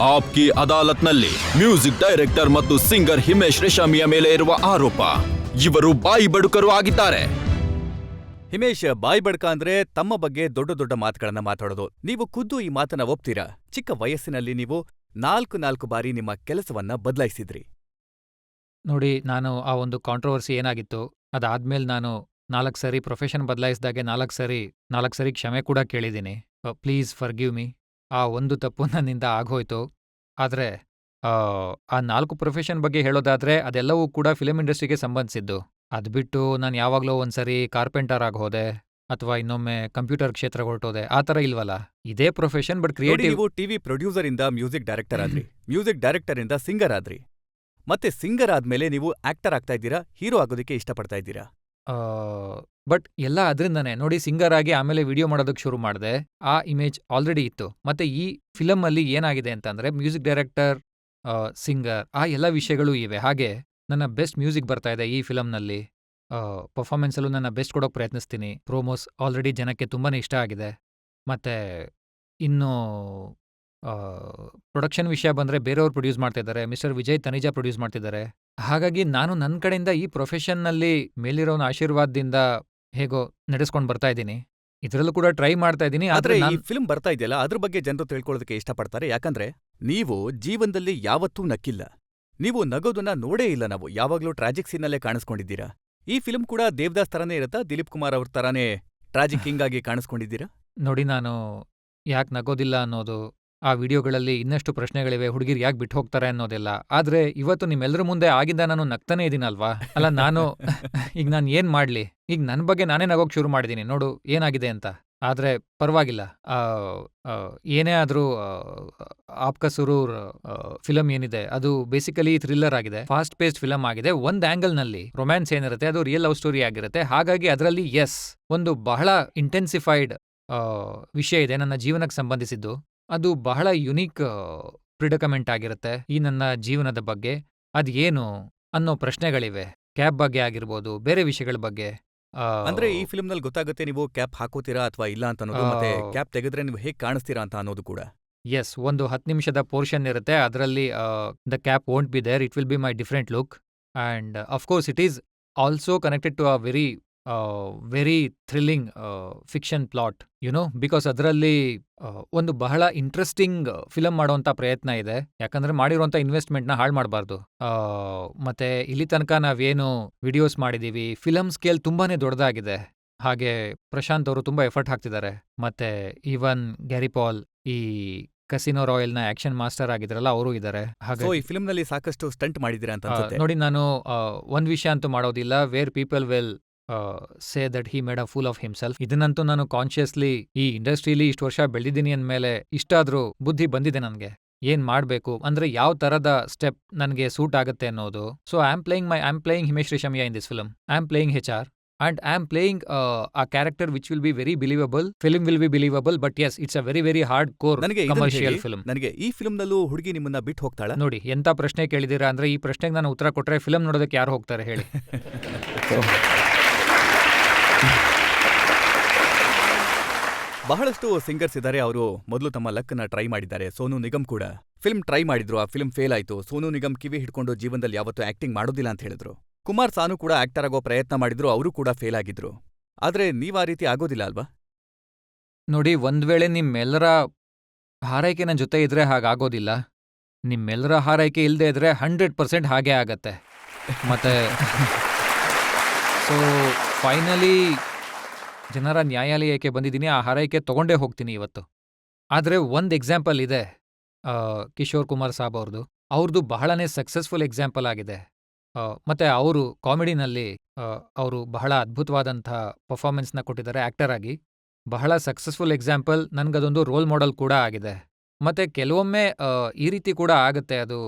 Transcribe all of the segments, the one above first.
Aapki ಅದಾಲತ್ನಲ್ಲಿ music director ಮತ್ತು singer Himesh ರೇಷಮಿಯ ಮೇಲೆ ಇರುವ ಆರೋಪ. ಇವರು ಬಾಯಿ ಬಡುಕರು ಆಗಿದ್ದಾರೆ. ಹಿಮೇಶ್, ಬಾಯಿ ಬಡ್ಕ ಅಂದ್ರೆ ತಮ್ಮ ಬಗ್ಗೆ ದೊಡ್ಡ ದೊಡ್ಡ ಮಾತುಗಳನ್ನ ಮಾತಾಡೋದು. ನೀವು ಖುದ್ದು ಈ ಮಾತನ್ನ ಒಪ್ತೀರಾ? ಚಿಕ್ಕ ವಯಸ್ಸಿನಲ್ಲಿ ನೀವು ನಾಲ್ಕು ಬಾರಿ ನಿಮ್ಮ ಕೆಲಸವನ್ನ ಬದಲಾಯಿಸಿದ್ರಿ. ನೋಡಿ, ನಾನು ಆ ಒಂದು ಕಾಂಟ್ರವರ್ಸಿ ಏನಾಗಿತ್ತು, ಅದಾದ್ಮೇಲೆ ನಾನು 4 ಸರಿ ಪ್ರೊಫೆಷನ್ ಬದಲಾಯಿಸಿದಾಗೆ 4 ಸರಿ ಕ್ಷಮೆ ಕೂಡ ಕೇಳಿದ್ದೀನಿ. Please forgive me. ಆ ಒಂದು ತಪ್ಪು ನನ್ನಿಂದ ಆಗೋಯ್ತು. ಆದರೆ ಆ 4 ಪ್ರೊಫೆಷನ್ ಬಗ್ಗೆ ಹೇಳೋದಾದ್ರೆ ಅದೆಲ್ಲವೂ ಕೂಡ ಫಿಲಮ್ ಇಂಡಸ್ಟ್ರಿಗೆ ಸಂಬಂಧಿಸಿದ್ದು. ಅದ್ಬಿಟ್ಟು ನಾನು ಯಾವಾಗಲೋ ಒಂದ್ಸರಿ ಕಾರ್ಪೆಂಟರ್ ಆಗಿ ಹೋದೆ ಅಥವಾ ಇನ್ನೊಮ್ಮೆ ಕಂಪ್ಯೂಟರ್ ಕ್ಷೇತ್ರಕ್ಕೆ ಹೊರಟೋದೆ, ಆ ಥರ ಇಲ್ವಲ್ಲ. ಇದೇ ಪ್ರೊಫೆಷನ್ ಬಟ್ ನೋಡಿ, ಕ್ರಿಯೇಟಿವ್. ನೀವು ಟಿವಿ ಪ್ರೊಡ್ಯೂಸರ್ ಇಂದ ಮ್ಯೂಸಿಕ್ ಡೈರೆಕ್ಟರ್ ಆದ್ರಿ, ಮ್ಯೂಸಿಕ್ ಡೈರೆಕ್ಟರ್ ಇಂದ ಸಿಂಗರ್ ಆದ್ರಿ, ಮತ್ತೆ ಸಿಂಗರ್ ಆದ್ಮೇಲೆ ನೀವು ಆಕ್ಟರ್ ಆಗ್ತಾ ಇದ್ದೀರಾ, ಹೀರೋ ಆಗೋದಕ್ಕೆ ಇಷ್ಟಪಡ್ತಾ ಇದ್ದೀರಾ. ಬಟ್ ಎಲ್ಲ ಅದರಿಂದನೇ. ನೋಡಿ, ಸಿಂಗರ್ ಆಗಿ ಆಮೇಲೆ ವಿಡಿಯೋ ಮಾಡೋದಕ್ಕೆ ಶುರು ಮಾಡಿದೆ. ಆ ಇಮೇಜ್ ಆಲ್ರೆಡಿ ಇತ್ತು. ಮತ್ತೆ ಈ ಫಿಲಮ್ ಅಲ್ಲಿ ಏನಾಗಿದೆ ಅಂತಂದ್ರೆ ಮ್ಯೂಸಿಕ್ ಡೈರೆಕ್ಟರ್, ಸಿಂಗರ್, ಆ ಎಲ್ಲ ವಿಷಯಗಳು ಇವೆ. ಹಾಗೆ ನನ್ನ ಬೆಸ್ಟ್ ಮ್ಯೂಸಿಕ್ ಬರ್ತಾ ಇದೆ ಈ ಫಿಲಮ್ನಲ್ಲಿ. ಪರ್ಫಾರ್ಮೆನ್ಸಲ್ಲೂ ನನ್ನ ಬೆಸ್ಟ್ ಕೊಡೋಕೆ ಪ್ರಯತ್ನಿಸ್ತೀನಿ. ಪ್ರೋಮೋಸ್ ಆಲ್ರೆಡಿ ಜನಕ್ಕೆ ತುಂಬಾನೇ ಇಷ್ಟ ಆಗಿದೆ. ಮತ್ತೆ ಇನ್ನು ಪ್ರೊಡಕ್ಷನ್ ವಿಷಯ ಬಂದ್ರೆ ಬೇರೆಯವ್ರು ಪ್ರೊಡ್ಯೂಸ್ ಮಾಡ್ತಾ ಇದ್ದಾರೆ. ಮಿಸ್ಟರ್ ವಿಜಯ್ ತನಿಜಾ ಪ್ರೊಡ್ಯೂಸ್ ಮಾಡ್ತಿದ್ದಾರೆ. ಹಾಗಾಗಿ ನಾನು ನನ್ನ ಕಡೆಯಿಂದ ಈ ಪ್ರೊಫೆಷನ್ನಲ್ಲಿ ಮೇಲಿರೋನ ಆಶೀರ್ವಾದದಿಂದ ಹೇಗೋ ನಡೆಸ್ಕೊಂಡು ಬರ್ತಾ ಇದ್ದೀನಿ. ಇದರಲ್ಲೂ ಕೂಡ ಟ್ರೈ ಮಾಡ್ತಾ ಇದ್ದೀನಿ. ಆದ್ರೆ ಆದ್ರೆ ಈ ಫಿಲ್ಮ್ ಬರ್ತಾ ಇದೆಯಲ್ಲ, ಅದ್ರ ಬಗ್ಗೆ ಜನರು ತಿಳ್ಕೊಳ್ಳೋದಕ್ಕೆ ಇಷ್ಟಪಡ್ತಾರೆ. ಯಾಕಂದ್ರೆ ನೀವು ಜೀವನದಲ್ಲಿ ಯಾವತ್ತೂ ನಕ್ಕಿಲ್ಲ, ನೀವು ನಗೋದನ್ನ ನೋಡೇ ಇಲ್ಲ. ನಾವು ಯಾವಾಗ್ಲೂ ಟ್ರಾಜಿಕ್ ಸೀನಲ್ಲೇ ಕಾಣಿಸ್ಕೊಂಡಿದ್ದೀರಾ. ಈ ಫಿಲ್ಮ್ ಕೂಡ ದೇವದಾಸ್ ತರಾನೇ ಇರುತ್ತಾ? ದಿಲೀಪ್ ಕುಮಾರ್ ಅವ್ರ ತರಾನೇ ಟ್ರಾಜಿಕ್ ಕಿಂಗ್ ಆಗಿ ಕಾಣಿಸ್ಕೊಂಡಿದ್ದೀರಾ? ನೋಡಿ, ನಾನು ಯಾಕೆ ನಗೋದಿಲ್ಲ ಅನ್ನೋದು, ಆ ವಿಡಿಯೋಗಳಲ್ಲಿ ಇನ್ನಷ್ಟು ಪ್ರಶ್ನೆಗಳಿವೆ, ಹುಡುಗಿರು ಯಾಕೆ ಬಿಟ್ಟು ಹೋಗ್ತಾರೆ ಅನ್ನೋದೆಲ್ಲ. ಆದ್ರೆ ಇವತ್ತು ನಿಮ್ಮೆಲ್ಲರ ಮುಂದೆ ಆಗಿಂದ ನಾನು ನಗ್ತಾನೇ ಇದೀನಲ್ವಾ? ಅಲ್ಲ, ನಾನು ಈಗ ನಾನು ಏನ್ ಮಾಡ್ಲಿ? ಈಗ ನನ್ನ ಬಗ್ಗೆ ನಾನೇ ನಗೋಕ್ ಶುರು ಮಾಡಿದೀನಿ, ನೋಡು ಏನಾಗಿದೆ ಅಂತ. ಆದ್ರೆ ಪರವಾಗಿಲ್ಲ. ಏನೇ ಆದ್ರೂ ಆಪ್ಕಾ ಸುರೂರ್ ಫಿಲಮ್ ಏನಿದೆ ಅದು ಬೇಸಿಕಲಿ ಥ್ರಿಲ್ಲರ್ ಆಗಿದೆ, ಫಾಸ್ಟ್ ಪೇಸ್ಡ್ ಫಿಲಮ್ ಆಗಿದೆ. ಒಂದ್ ಆಂಗಲ್ನಲ್ಲಿ ರೊಮ್ಯಾನ್ಸ್ ಏನಿರುತ್ತೆ ಅದು ರಿಯಲ್ ಲವ್ ಸ್ಟೋರಿ ಆಗಿರುತ್ತೆ. ಹಾಗಾಗಿ ಅದರಲ್ಲಿ ಒಂದು ಬಹಳ ಇಂಟೆನ್ಸಿಫೈಡ್ ವಿಷಯ ಇದೆ ನನ್ನ ಜೀವನಕ್ಕೆ ಸಂಬಂಧಿಸಿದ್ದು. ಅದು ಬಹಳ ಯುನೀಕ್ ಪ್ರಿಡಕಮೆಂಟ್ ಆಗಿರುತ್ತೆ ಈ ನನ್ನ ಜೀವನದ ಬಗ್ಗೆ. ಅದೇನು ಅನ್ನೋ ಪ್ರಶ್ನೆಗಳಿವೆ. ಕ್ಯಾಬ್ ಬಗ್ಗೆ ಆಗಿರ್ಬೋದು, ಬೇರೆ ವಿಷಯಗಳ ಬಗ್ಗೆ. ಅಂದ್ರೆ ಈ ಫಿಲ್ಮ್ ನಲ್ಲಿ ಗೊತ್ತಾಗುತ್ತೆ ನೀವು ಕ್ಯಾಪ್ ಹಾಕೋತೀರಾ ಅಥವಾ ಇಲ್ಲ ಅಂತ ಅನ್ನೋದು, ಮತ್ತೆ ಕ್ಯಾಪ್ ತೆಗೆದ್ರೆ ನೀವು ಹೇಗ್ ಕಾಣಿಸ್ತೀರಾ ಅಂತ ಅನ್ನೋದು ಕೂಡ. ಒಂದು 10 ನಿಮಿಷದ ಪೋರ್ಷನ್ ಇರುತ್ತೆ. ಅದರಲ್ಲಿ the cap won't be there, it will be my different look. And of course it is also connected to a very thrilling fiction plot, because ಅದರಲ್ಲಿ ಒಂದು ಬಹಳ ಇಂಟ್ರೆಸ್ಟಿಂಗ್ ಫಿಲಮ್ ಮಾಡುವಂತ ಪ್ರಯತ್ನ ಇದೆ. ಯಾಕಂದ್ರೆ ಮಾಡಿರುವಂತ ಇನ್ವೆಸ್ಟ್ಮೆಂಟ್ನ ಹಾಳು ಮಾಡಬಾರ್ದು. ಮತ್ತೆ ಇಲ್ಲಿ ತನಕ ನಾವೇನು ವಿಡಿಯೋಸ್ ಮಾಡಿದೀವಿ, ಫಿಲಮ್ ಸ್ಕೇಲ್ ತುಂಬಾನೇ ದೊಡ್ಡದಾಗಿದೆ. ಹಾಗೆ ಪ್ರಶಾಂತ್ ಅವರು ತುಂಬಾ ಎಫರ್ಟ್ ಹಾಕ್ತಿದ್ದಾರೆ. ಮತ್ತೆ ಈವನ್ ಗ್ಯಾರಿ ಪಾಲ್, ಈ ಕಸಿನೋ ರಾಯಲ್ನ ಆಕ್ಷನ್ ಮಾಸ್ಟರ್ ಆಗಿದ್ರಲ್ಲ, ಅವರು ಇದ್ದಾರೆ. ಸೊ ಈ ಫಿಲ್ಮ್ ನಲ್ಲಿ ಸಾಕಷ್ಟು ಸ್ಟಂಟ್ ಮಾಡಿದ್ದೀರಾ ಅಂತ ಅನ್ಸುತ್ತೆ. ನೋಡಿ, ನಾನು ಒಂದ್ ವಿಷಯ ಅಂತೂ ಮಾಡೋದಿಲ್ಲ, where people will say that he made a fool of himself. ಇದನ್ನಂತೂ ನಾನು ಕಾನ್ಶಿಯಸ್ಲಿ ಈ ಇಂಡಸ್ಟ್ರಿಲಿ ಇಷ್ಟು ವರ್ಷ ಬೆಳೆದಿದ್ದೀನಿ ಅಂದಮೇಲೆ ಇಷ್ಟಾದ್ರೂ ಬುದ್ಧಿ ಬಂದಿದೆ ನನಗೆ. ಏನ್ ಮಾಡ್ಬೇಕು ಅಂದ್ರೆ ಯಾವ ತರದ ಸ್ಟೆಪ್ ನನಗೆ ಸೂಟ್ ಆಗುತ್ತೆ ಅನ್ನೋದು. So I am playing Himesh Reshammiya in this film. I am playing HR and I am playing a character which will be very believable. Film will be believable, but yes, it's a very very hardcore commercial film. ನನಗೆ ಈ film ನಲ್ಲೂ ಹುಡುಗಿ ನಿಮ್ಮನ್ನ ಬಿಟ್ಟು ಹೋಗ್ತಾಳ? ನೋಡಿ, ಎಂತ ಪ್ರಶ್ನೆ ಕೇಳಿದೀರಾ ಅಂದ್ರೆ, ಈ ಪ್ರಶ್ನೆಗೆ ನಾನು ಉತ್ತರ ಕೊಟ್ರೆ ಫಿಲ್ಮ್ ನೋಡೋದಕ್ಕೆ ಯಾರು ಹೋಗ್ತಾರೆ ಹೇಳಿ? ಬಹಳಷ್ಟು ಸಿಂಗರ್ಸ್ ಇದ್ದಾರೆ, ಅವರು ಮೊದಲು ತಮ್ಮ ಲಕ್ಕನ್ನ ಟ್ರೈ ಮಾಡಿದ್ದಾರೆ. ಸೋನು ನಿಗಮ್ ಕೂಡ ಫಿಲ್ಮ್ ಟ್ರೈ ಮಾಡಿದ್ರು, ಆ ಫಿಲ್ಮ್ ಫೇಲ್ ಆಯ್ತು. ಸೋನು ನಿಗಮ್ ಕಿವಿ ಹಿಡ್ಕೊಂಡು ಜೀವನದಲ್ಲಿ ಯಾವತ್ತೂ ಆಕ್ಟಿಂಗ್ ಮಾಡೋದಿಲ್ಲ ಅಂತ ಹೇಳಿದ್ರು. ಕುಮಾರ್ ಸಾನು ಕೂಡ ಆಕ್ಟರ್ ಆಗೋ ಪ್ರಯತ್ನ ಮಾಡಿದ್ರು, ಅವರು ಕೂಡ ಫೇಲ್ ಆಗಿದ್ರು. ಆದ್ರೆ ನೀವ್ ಆ ರೀತಿ ಆಗೋದಿಲ್ಲ ಅಲ್ವಾ? ನೋಡಿ, ಒಂದ್ ವೇಳೆ ನಿಮ್ಮೆಲ್ಲರ ಹಾರೈಕೆ ನನ್ನ ಜೊತೆ ಇದ್ರೆ ಹಾಗಾಗೋದಿಲ್ಲ. ನಿಮ್ಮೆಲ್ಲರ ಹಾರೈಕೆ ಇಲ್ಲದೆ ಇದ್ರೆ 100% ಹಾಗೇ ಆಗತ್ತೆ. ಮತ್ತೆ ಸೊ ಫೈನಲಿ ಜನರ ನ್ಯಾಯಾಲಯಕ್ಕೆ ಬಂದಿದ್ದೀನಿ, ಆ ಹಾರೈಕೆ ತಗೊಂಡೇ ಹೋಗ್ತೀನಿ ಇವತ್ತು. ಆದ್ರೆ ಒಂದ್ ಎಕ್ಸಾಂಪಲ್ ಇದೆ, ಕಿಶೋರ್ ಕುಮಾರ್ ಸಾಬ್ ಅವ್ರದ್ದು ಬಹಳನೇ ಸಕ್ಸಸ್ಫುಲ್ ಎಕ್ಸಾಂಪಲ್ ಆಗಿದೆ. ಮತ್ತೆ ಅವರು ಕಾಮಿಡಿನಲ್ಲಿ ಅವರು ಬಹಳ ಅದ್ಭುತವಾದಂಥ ಪರ್ಫಾರ್ಮೆನ್ಸ್ನ ಕೊಟ್ಟಿದ್ದಾರೆ ಆಕ್ಟರ್ ಆಗಿ. ಬಹಳ ಸಕ್ಸಸ್ಫುಲ್ ಎಕ್ಸಾಂಪಲ್, ನನ್ಗದೊಂದು ರೋಲ್ ಮಾಡೆಲ್ ಕೂಡ ಆಗಿದೆ. ಮತ್ತೆ ಕೆಲವೊಮ್ಮೆ ಈ ರೀತಿ ಕೂಡ ಆಗತ್ತೆ. ಅದು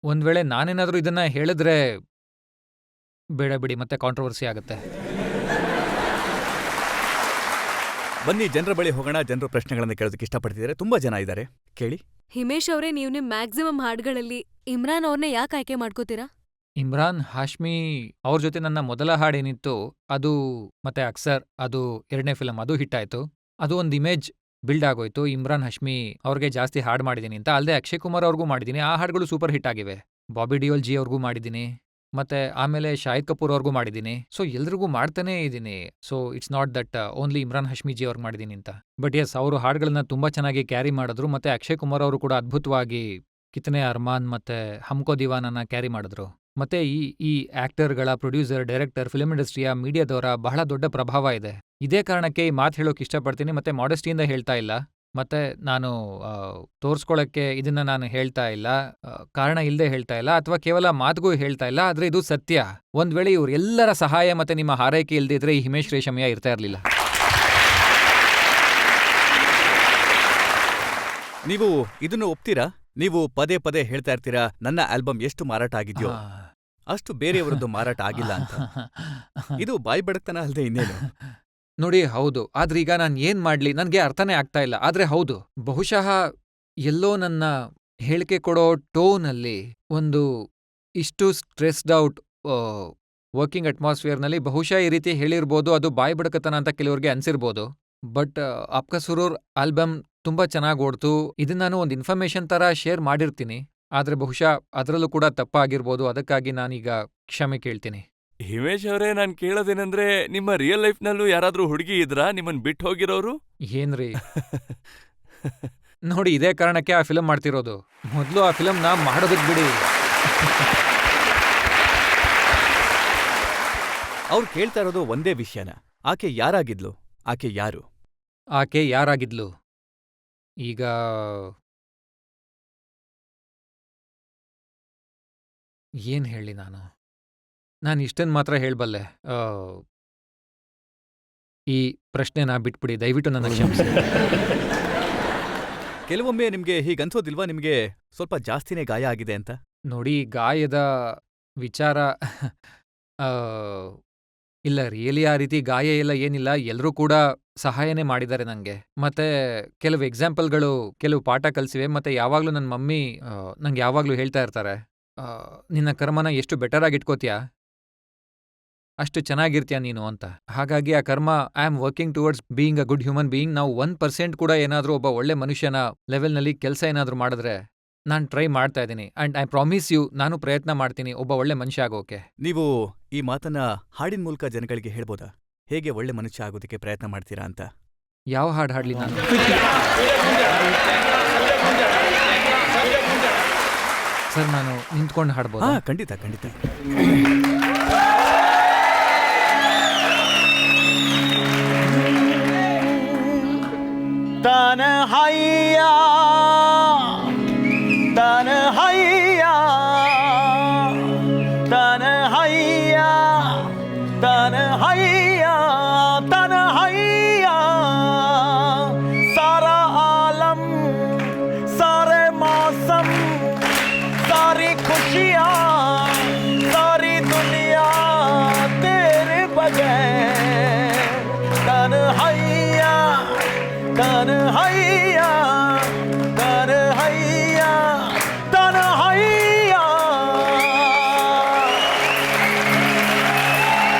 ಒಂದ್ ವೇಳೆ ನಾನೇನಾದ್ರೂ ಇದನ್ನ ಹೇಳಿದ್ರೆ ಬೇಡ ಬಿಡಿ, ಮತ್ತೆ ಕಾಂಟ್ರವರ್ಸಿ ಆಗುತ್ತೆ. ಬನ್ನಿ ಜನರ ಬಳಿ ಹೋಗೋಣ. ಜನರು ಪ್ರಶ್ನೆಗಳನ್ನು ಕೇಳೋದಕ್ಕೆ ಇಷ್ಟಪಡ್ತಿದ್ದಾರೆ, ತುಂಬಾ ಜನ ಇದ್ದಾರೆ, ಕೇಳಿ. ಹಿಮೇಶ್ ಅವರೇ, ನೀವು ನಿಮ್ ಮ್ಯಾಕ್ಸಿಮಮ್ ಹಾಡ್ಗಳಲ್ಲಿ ಇಮ್ರಾನ್ ಅವ್ರನ್ನೇ ಯಾಕೆ ಆಯ್ಕೆ ಮಾಡ್ಕೋತೀರಾ? ಇಮ್ರಾನ್ ಹಾಶ್ಮಿ ಅವ್ರ ಜೊತೆ ನನ್ನ ಮೊದಲ ಹಾಡೇನಿತ್ತು ಅದು, ಮತ್ತೆ ಅಕ್ಸರ್, ಅದು 2ನೇ ಫಿಲಮ್, ಅದು ಹಿಟ್ ಆಯ್ತು. ಅದು ಒಂದು ಇಮೇಜ್ ಬಿಲ್ಡ್ ಆಗೋಯ್ತು. ಇಮ್ರಾನ್ ಹಶ್ಮಿ ಅವ್ರಿಗೆ ಜಾಸ್ತಿ ಹಾಡ್ ಮಾಡಿದೀನಿ ಅಂತ. ಅಲ್ಲದೆ ಅಕ್ಷಯ್ ಕುಮಾರ್ ಅವ್ರಿಗೂ ಮಾಡಿದೀನಿ. ಆ ಹಾಡುಗಳು ಸೂಪರ್ ಹಿಟ್ ಆಗಿವೆ. ಬಾಬಿ ಡಿಯೋಲ್ ಜಿ ಅವ್ರಿಗೂ ಮಾಡಿದೀನಿ. ಮತ್ತೆ ಆಮೇಲೆ ಶಾಹಿದ್ ಕಪೂರ್ ಅವ್ರಿಗೂ ಮಾಡಿದೀನಿ. ಸೊ ಎಲ್ರಿಗೂ ಮಾಡ್ತಾನೇ ಇದ್ದೀನಿ. So it's not that only Emraan Hashmi ji ಅವ್ರಿಗೆ ಮಾಡಿದೀನಿ ಅಂತ. ಬಟ್ ಎಸ್, ಅವರು ಹಾಡುಗಳನ್ನ ತುಂಬಾ ಚೆನ್ನಾಗಿ ಕ್ಯಾರಿ ಮಾಡಿದ್ರು. ಮತ್ತೆ ಅಕ್ಷಯ್ ಕುಮಾರ್ ಅವರು ಕೂಡ ಅದ್ಭುತವಾಗಿ ಕಿತನೆ ಅರ್ಮಾನ್ ಮತ್ತೆ ಹಮ್ಕೋ ದಿವಾನನ ಕ್ಯಾರಿ ಮಾಡಿದ್ರು. ಮತ್ತೆ ಈ ಆಕ್ಟರ್ಗಳ, ಪ್ರೊಡ್ಯೂಸರ್, ಡೈರೆಕ್ಟರ್, ಫಿಲ್ಮ್ ಇಂಡಸ್ಟ್ರಿಯ, ಮೀಡಿಯಾದವರ ಬಹಳ ದೊಡ್ಡ ಪ್ರಭಾವ ಇದೆ. ಇದೇ ಕಾರಣಕ್ಕೆ ಈ ಮಾತು ಹೇಳೋಕೆ ಇಷ್ಟಪಡ್ತೀನಿ. ಮತ್ತೆ ಮಾಡೆಸ್ಟಿಯಿಂದ ಹೇಳ್ತಾ ಇಲ್ಲ. ಮತ್ತೆ ನಾನು ತೋರ್ಸ್ಕೊಳಕ್ಕೆ ಇದನ್ನ ನಾನು ಹೇಳ್ತಾ ಇಲ್ಲ, ಕಾರಣ ಇಲ್ಲದೆ ಹೇಳ್ತಾ ಇಲ್ಲ, ಅಥವಾ ಕೇವಲ ಮಾತಿಗೂ ಹೇಳ್ತಾ ಇಲ್ಲ. ಆದ್ರೆ ಇದು ಸತ್ಯ. ಒಂದ್ ವೇಳೆ ಇವ್ರೆಲ್ಲರ ಸಹಾಯ ಮತ್ತೆ ನಿಮ್ಮ ಹಾರೈಕೆ ಇಲ್ದಿದ್ರೆ ಈ ಹಿಮೇಶ್ ರೇಷಮಿಯಾ ಇರ್ತಾ ಇರ್ಲಿಲ್ಲ. ನೀವು ಇದನ್ನು ಒಪ್ತೀರಾ? ನೀವು ಪದೇ ಪದೇ ಹೇಳ್ತಾ ಇರ್ತೀರಾ ನನ್ನ ಆಲ್ಬಮ್ ಎಷ್ಟು ಮಾರಾಟ ಆಗಿದ್ಯೋ ಅಷ್ಟು ಬೇರೆಯವರದ್ದು ಮಾರಾಟ ಆಗಿಲ್ಲ ಅಂತ. ಇದು ಬಾಯಿ ಬಡಕ್ತನ ಅಲ್ದೆ ಇನ್ನೇನು? ನೋಡಿ, ಹೌದು. ಆದ್ರೆ ಈಗ ನಾನು ಏನ್ ಮಾಡ್ಲಿ, ನನ್ಗೆ ಅರ್ಥನೇ ಆಗ್ತಾ ಇಲ್ಲ. ಆದ್ರೆ ಹೌದು, ಬಹುಶಃ ಎಲ್ಲೋ ನನ್ನ ಹೇಳಿಕೆ ಕೊಡೋ ಟೋನಲ್ಲಿ ಒಂದು ಇಷ್ಟು ಸ್ಟ್ರೆಸ್ಡ್ ಔಟ್ ವರ್ಕಿಂಗ್ ಅಟ್ಮಾಸ್ಫಿಯರ್ನಲ್ಲಿ ಬಹುಶಃ ಈ ರೀತಿ ಹೇಳಿರ್ಬೋದು. ಅದು ಬಾಯಿ ಬಡಕತನ ಅಂತ ಕೆಲವ್ರಿಗೆ ಅನ್ಸಿರ್ಬೋದು. ಬಟ್ ಆಪ್ಕಾ ಸುರೂರ್ ಆಲ್ಬಮ್ ತುಂಬಾ ಚೆನ್ನಾಗಿ ಓಡ್ತು. ಇದನ್ನ ನಾನು ಒಂದು ಇನ್ಫಾರ್ಮೇಶನ್ ತರ ಶೇರ್ ಮಾಡಿರ್ತೀನಿ. ಆದ್ರೆ ಬಹುಶಃ ಅದರಲ್ಲೂ ಕೂಡ ತಪ್ಪಾಗಿರ್ಬೋದು. ಅದಕ್ಕಾಗಿ ನಾನೀಗ ಕ್ಷಮೆ ಕೇಳ್ತೀನಿ. ಹಿಮೇಶ್ ಅವರೇ, ನಾನ್ ಕೇಳೋದೇನಂದ್ರೆ, ನಿಮ್ಮ ರಿಯಲ್ ಲೈಫ್ನಲ್ಲೂ ಯಾರಾದ್ರೂ ಹುಡುಗಿ ಇದ್ರಾ ನಿಮ್ಮನ್ ಬಿಟ್ಟು ಹೋಗಿರೋರು? ಏನ್ರಿ ನೋಡಿ, ಇದೇ ಕಾರಣಕ್ಕೆ ಆ ಫಿಲಂ ಮಾಡ್ತಿರೋದು. ಮೊದಲು ಆ ಫಿಲಂನ ಮಾಡೋದಕ್ ಬಿಡಿ. ಅವ್ರು ಕೇಳ್ತಾ ಇರೋದು ಒಂದೇ ವಿಷಯನ. ಆಕೆ ಯಾರಾಗಿದ್ಲು? ಆಕೆ ಯಾರು? ಆಕೆ ಯಾರಾಗಿದ್ಲು? ಈಗ ಏನ್ ಹೇಳಿ ನಾನು ಇಷ್ಟನ್ ಮಾತ್ರ ಹೇಳ್ಬಲ್ಲೆ. ಈ ಪ್ರಶ್ನೆನ ಬಿಟ್ಬಿಡಿ, ದಯವಿಟ್ಟು ನನ್ನ ಕ್ಷಮಿಸಿ. ಕೆಲವೊಮ್ಮೆ ನಿಮ್ಗೆ ಹೀಗನ್ಸೋದಿಲ್ವಾ, ನಿಮ್ಗೆ ಸ್ವಲ್ಪ ಜಾಸ್ತಿನೇ ಗಾಯ ಆಗಿದೆ ಅಂತ? ನೋಡಿ, ಗಾಯದ ವಿಚಾರ ಇಲ್ಲ, ರಿಯಲಿ ಆ ರೀತಿ ಗಾಯ ಎಲ್ಲ ಏನಿಲ್ಲ. ಎಲ್ಲರೂ ಕೂಡ ಸಹಾಯನೇ ಮಾಡಿದ್ದಾರೆ ನಂಗೆ. ಮತ್ತೆ ಕೆಲವು ಎಕ್ಸಾಂಪಲ್ಗಳು, ಕೆಲವು ಪಾಠ ಕಲಿಸಿವೆ. ಮತ್ತೆ ಯಾವಾಗ್ಲೂ ನನ್ನ ಮಮ್ಮಿ ನಂಗೆ ಯಾವಾಗ್ಲೂ ಹೇಳ್ತಾ ಇರ್ತಾರೆ, ನಿನ್ನ ಕರ್ಮನ ಎಷ್ಟು ಬೆಟರ್ ಆಗಿ ಇಟ್ಕೋತೀಯಾ ಅಷ್ಟು ಚೆನ್ನಾಗಿರ್ತೀಯ ನೀನು ಅಂತ. ಹಾಗಾಗಿ ಆ ಕರ್ಮ, I am working towards being a good human being. ನಾವು 1% ಕೂಡ ಏನಾದ್ರೂ ಒಬ್ಬ ಒಳ್ಳೆ ಮನುಷ್ಯನ ಲೆವೆಲ್ನಲ್ಲಿ ಕೆಲಸ ಏನಾದ್ರೂ ಮಾಡಿದ್ರೆ ನಾನು ಟ್ರೈ ಮಾಡ್ತಾ ಇದ್ದೀನಿ. ಅಂಡ್ ಐ ಪ್ರಾಮಿಸ್ ಯು, ನಾನು ಪ್ರಯತ್ನ ಮಾಡ್ತೀನಿ ಒಬ್ಬ ಒಳ್ಳೆ ಮನುಷ್ಯ ಆಗೋಕೆ. ನೀವು ಈ ಮಾತನ್ನ ಹಾಡಿನ ಮೂಲಕ ಜನಗಳಿಗೆ ಹೇಳ್ಬೋದಾ? ಹೇಗೆ ಒಳ್ಳೆ ಮನುಷ್ಯ ಆಗೋದಕ್ಕೆ ಪ್ರಯತ್ನ ಮಾಡ್ತೀರಾ ಅಂತ? ಯಾವ ಹಾಡು ಹಾಡ್ಲಿ ನಾನು? ಸರ್, ನಾನು ನಿಂತ್ಕೊಂಡು ಹಾಡ್ಬೋದು? ಖಂಡಿತ ಖಂಡಿತ. ತನಹಯ್ಯ ತನಹಯ್ಯ ತನಹಯ್ಯ ತನಹಯ್ಯ ತನಹಯ್ಯ सारा आलम सारे मौसम सारी खुशियाँ सारी दुनिया तेरे बगैर तन्हाइया तन्हाइया तन्हाइया तन्हाइया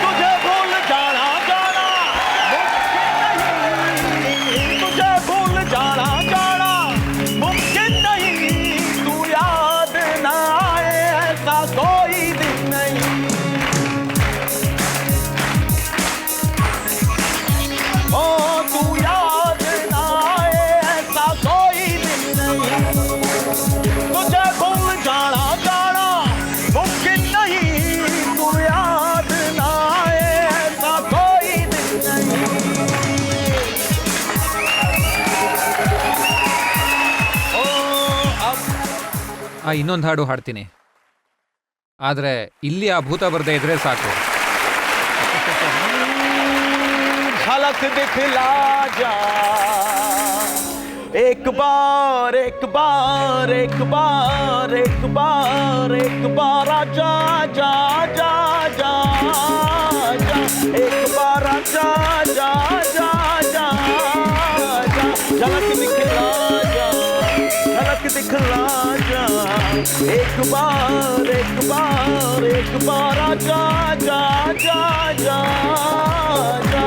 तुझे भूल जाना जाना तुझे भूल जाना जाना मुमकिन नहीं तू याद ना आए ऐसा कोई दिन नहीं ओ तू याद ना आए ऐसा कोई दिन नहीं तुझे भूल जाना जाना मुमकिन नहीं तू याद ना आए ऐसा कोई दिन नहीं ओ अब ಇನ್ನೊಂದು ಹಾಡು ಹಾಡ್ತೀನಿ. ಆದ್ರೆ ಇಲ್ಲಿ ಆ ಭೂತ ಬರ್ದೇ ಇದ್ರೆ ಸಾಕು. झलक दिखला जा एक बार एक बार एक बार एक बार एक बार आजा जा जा जा जा एक बार आजा जा जा जा जा झलक दिखला जा झलक दिखला जा एक बार आजा जा जा जा जा